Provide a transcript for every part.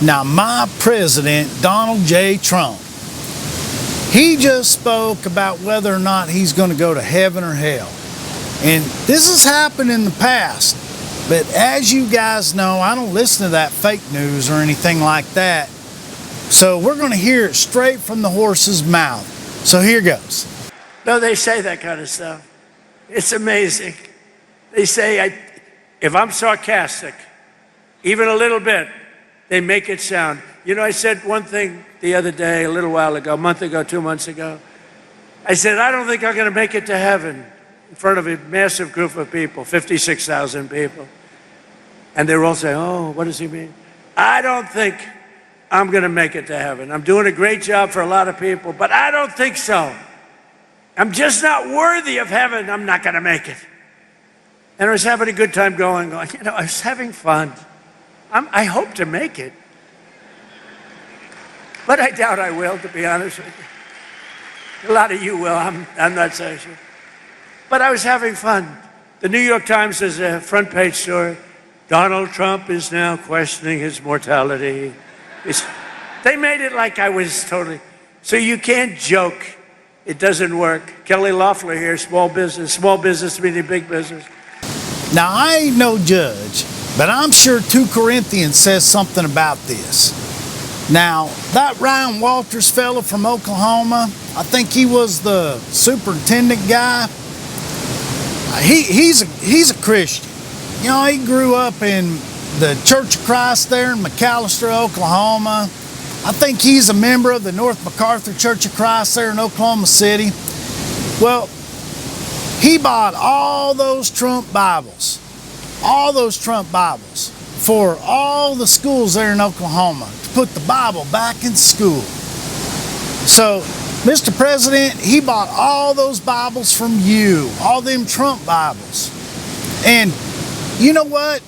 Now, my president, Donald J. Trump, he just spoke about whether or not he's going to go to heaven or hell. And this has happened in the past. But as you guys know, I don't listen to that fake news or anything like that. So we're going to hear it straight from the horse's mouth. So here goes. No, they say that kind of stuff. It's amazing. They say, if I'm sarcastic, even a little bit, they make it sound. You know, I said one thing the other day, a little while ago, a month ago, 2 months ago. I said, I don't think I'm going to make it to heaven in front of a massive group of people, 56,000 people. And they were all saying, oh, what does he mean? I don't think I'm going to make it to heaven. I'm doing a great job for a lot of people, but I don't think so. I'm just not worthy of heaven. I'm not going to make it. And I was having a good time going, you know, I was having fun. I hope to make it. But I doubt I will, to be honest with you. A lot of you will. I'm not so sure. But I was having fun. The New York Times has a front page story. Donald Trump is now questioning his mortality. They made it like I was totally. So you can't joke. It doesn't work. Kelly Loeffler here, small business meaning big business. Now, I ain't no judge, but I'm sure 2 Corinthians says something about this. Now, that Ryan Walters fella from Oklahoma, I think he was the superintendent guy. He's a Christian. You know, he grew up in the Church of Christ there in McAlester, Oklahoma. I think he's a member of the North MacArthur Church of Christ there in Oklahoma City. Well, he bought all those Trump Bibles for all the schools there in Oklahoma to put the Bible back in school. So, Mr. President, he bought all those Bibles from you, all them Trump Bibles. And you know what?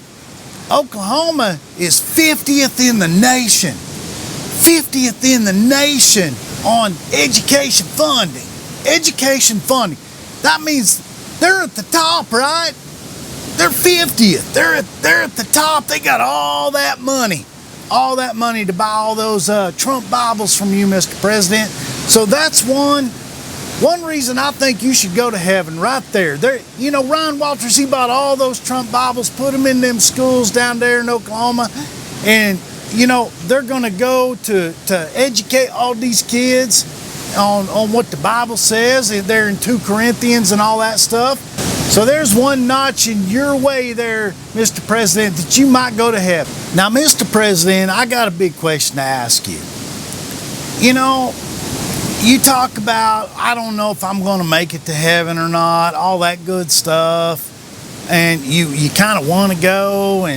Oklahoma is 50th in the nation. 50th in the nation on education funding. Education funding. That means they're at the top, right? They're 50th. They're at the top. They got all that money. All that money to buy all those Trump Bibles from you, Mr. President. So that's one reason I think you should go to heaven right there. You know, Ryan Walters, he bought all those Trump Bibles, put them in them schools down there in Oklahoma, and, you know, they're going to go to educate all these kids on what the Bible says. They're in 2 Corinthians and all that stuff. So there's one notch in your way there, Mr. President, that you might go to heaven. Now, Mr. President, I got a big question to ask you. You know, you talk about, I don't know if I'm going to make it to heaven or not, all that good stuff. And you kind of want to go,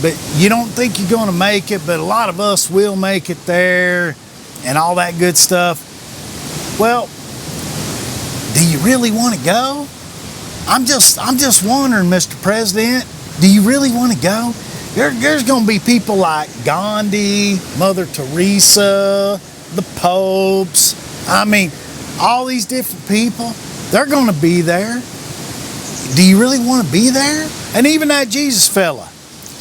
but you don't think you're going to make it, but a lot of us will make it there and all that good stuff. Well, do you really want to go? I'm just wondering, Mr. President, do you really want to go? There's going to be people like Gandhi, Mother Teresa, the popes. I mean, all these different people, they're going to be there. Do you really want to be there? And even that Jesus fella,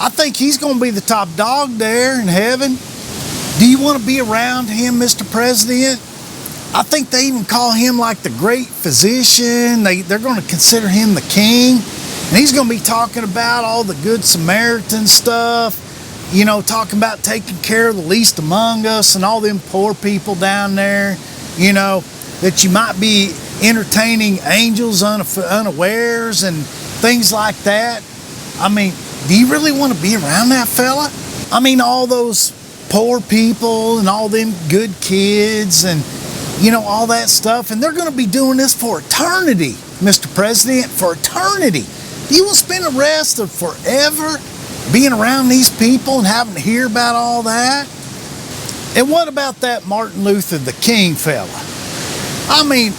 I think he's going to be the top dog there in heaven. Do you want to be around him, Mr. President? I think they even call him like the great physician. They're going to consider him the king. And he's going to be talking about all the good Samaritan stuff, you know, talking about taking care of the least among us and all them poor people down there, you know, that you might be entertaining angels unawares and things like that. I mean, do you really want to be around that fella? I mean, all those poor people and all them good kids and, you know, all that stuff. And they're going to be doing this for eternity, Mr. President, for eternity. You will spend the rest of forever being around these people and having to hear about all that. And what about that Martin Luther the King fella? I mean,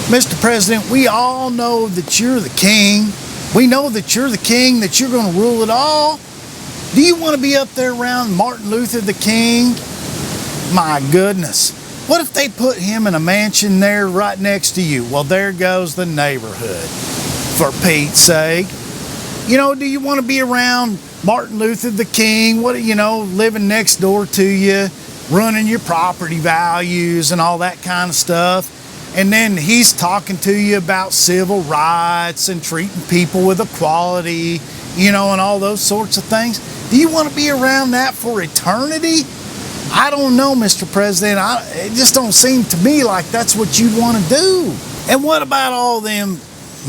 Mr. President, we all know that you're the king. We know that you're the king, that you're going to rule it all. Do you want to be up there around Martin Luther the King? My goodness. What if they put him in a mansion there right next to you? Well, there goes the neighborhood, for Pete's sake. You know, do you want to be around Martin Luther the King, living next door to you, running your property values and all that kind of stuff. And then he's talking to you about civil rights and treating people with equality, and all those sorts of things. Do you want to be around that for eternity? I don't know, Mr. President. It just don't seem to me like that's what you want to do. And what about all them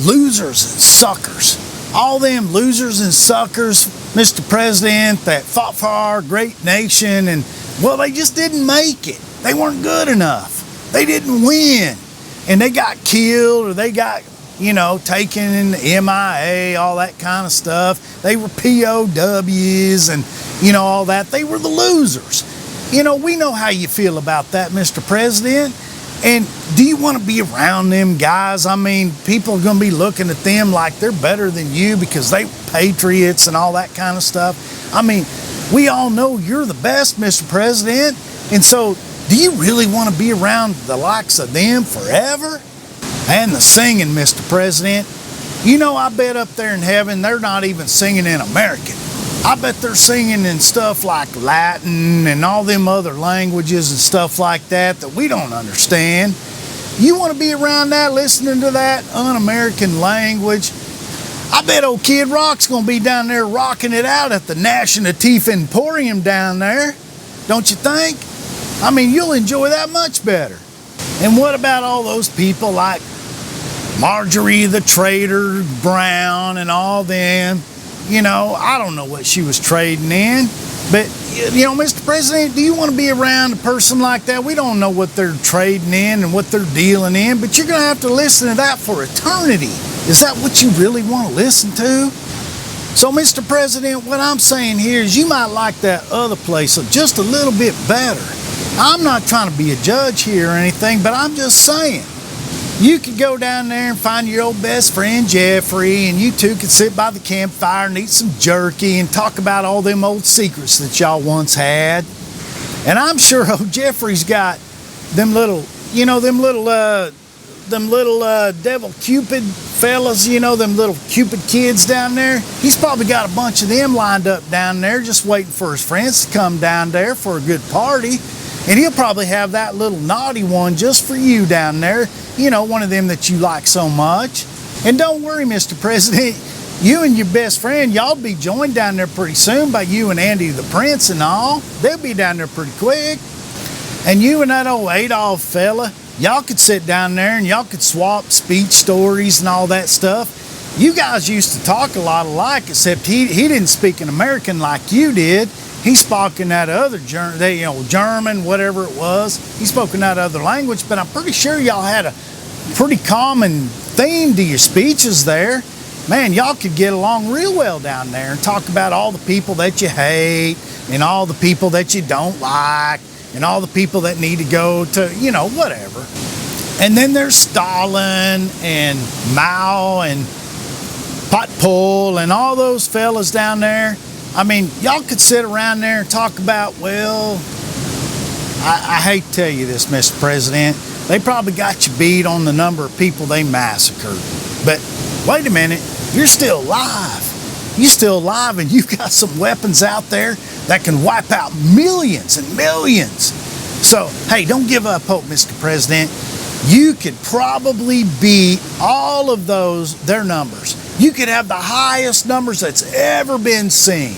losers and suckers? All them losers and suckers, Mr. President, that fought for our great nation, and, well, they just didn't make it. They weren't good enough. They didn't win. And they got killed, or they got, taken in the MIA, all that kind of stuff. They were POWs and, all that. They were the losers. We know how you feel about that, Mr. President. And do you want to be around them guys? I mean, people are going to be looking at them like they're better than you because they were patriots and all that kind of stuff. I mean, we all know you're the best, Mr. President. And so, do you really want to be around the likes of them forever? And the singing, Mr. President. I bet up there in heaven, they're not even singing in American. I bet they're singing in stuff like Latin and all them other languages and stuff like that we don't understand. You want to be around that, listening to that un-American language? I bet old Kid Rock's going to be down there rocking it out at the National Teeth Emporium down there. Don't you think? I mean, you'll enjoy that much better. And what about all those people like Marjorie the Trader Brown and all them? I don't know what she was trading in, but, Mr. President, do you want to be around a person like that? We don't know what they're trading in and what they're dealing in, but you're going to have to listen to that for eternity. Is that what you really want to listen to? So, Mr. President, what I'm saying here is you might like that other place just a little bit better. I'm not trying to be a judge here or anything, but I'm just saying. You could go down there and find your old best friend Jeffrey, and you two could sit by the campfire and eat some jerky and talk about all them old secrets that y'all once had. And I'm sure old Jeffrey's got them little devil Cupid fellas, them little Cupid kids down there. He's probably got a bunch of them lined up down there just waiting for his friends to come down there for a good party. And he'll probably have that little naughty one just for you down there. One of them that you like so much. And don't worry, Mr. President, you and your best friend, y'all be joined down there pretty soon by you and Andy the Prince and all. They'll be down there pretty quick. And you and that old Adolf fella, y'all could sit down there and y'all could swap speech stories and all that stuff. You guys used to talk a lot alike, except he didn't speak an American like you did. He spoke in that other German, whatever it was. He spoke in that other language, but I'm pretty sure y'all had a pretty common theme to your speeches there. Man, y'all could get along real well down there and talk about all the people that you hate and all the people that you don't like and all the people that need to go to, whatever. And then there's Stalin and Mao and Potpol and all those fellas down there. I mean, y'all could sit around there and talk about, well, I hate to tell you this, Mr. President, they probably got you beat on the number of people they massacred. But wait a minute, you're still alive. You're still alive, and you've got some weapons out there that can wipe out millions and millions. So, hey, don't give up hope, Mr. President. You could probably beat all of their numbers. You could have the highest numbers that's ever been seen.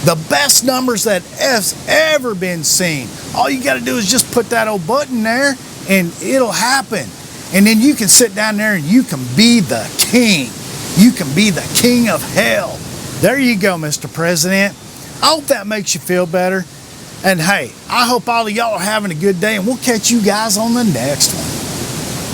The best numbers that has ever been seen. All you got to do is just put that old button there and it'll happen. And then you can sit down there and you can be the king. You can be the king of hell. There you go, Mr. President. I hope that makes you feel better. And hey, I hope all of y'all are having a good day, and we'll catch you guys on the next one.